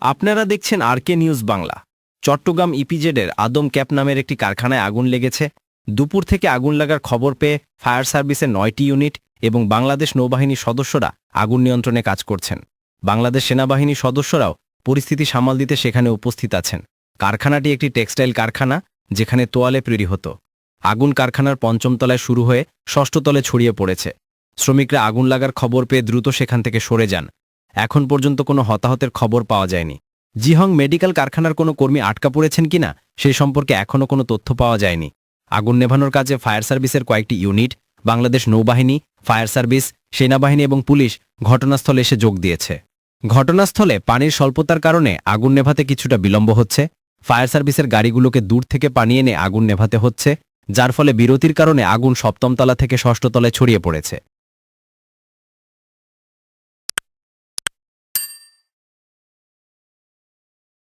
আপনারা দেখছেন আরকে নিউজ বাংলা। চট্টগ্রাম ইপিজেডের আদম ক্যাপ নামের একটি কারখানায় আগুন লেগেছে। দুপুর থেকে আগুন লাগার খবর পেয়ে ফায়ার সার্ভিসের ৯টি ইউনিট এবং বাংলাদেশ নৌবাহিনীর সদস্যরা আগুন নিয়ন্ত্রণে কাজ করছেন। বাংলাদেশ সেনাবাহিনীর সদস্যরাও পরিস্থিতি সামাল দিতে সেখানে উপস্থিত আছেন। কারখানাটি একটি টেক্সটাইল কারখানা, যেখানে তোয়ালে তৈরি হতো। আগুন কারখানার ৫ম তলায় শুরু হয়ে ৬ষ্ঠ তলে ছড়িয়ে পড়েছে। শ্রমিকরা আগুন লাগার খবর পেয়ে দ্রুত সেখান থেকে সরে যান। এখন পর্যন্ত কোনো হতাহতের খবর পাওয়া যায়নি। জিহং মেডিকেল কারখানার কোনো কর্মী আটকা পড়েছেন কিনা সেই সম্পর্কে এখনও কোনো তথ্য পাওয়া যায়নি। আগুন নেভানোর কাজে ফায়ার সার্ভিসের কয়েকটি ইউনিট, বাংলাদেশ নৌবাহিনী, ফায়ার সার্ভিস, সেনাবাহিনী এবং পুলিশ ঘটনাস্থলে এসে যোগ দিয়েছে। ঘটনাস্থলে পানির স্বল্পতার কারণে আগুন নেভাতে কিছুটা বিলম্ব হচ্ছে। ফায়ার সার্ভিসের গাড়িগুলোকে দূর থেকে পানি এনে আগুন নেভাতে হচ্ছে, যার ফলে বিরতির কারণে আগুন ৭ম তলা থেকে ৬ষ্ঠ তলায় ছড়িয়ে পড়েছে।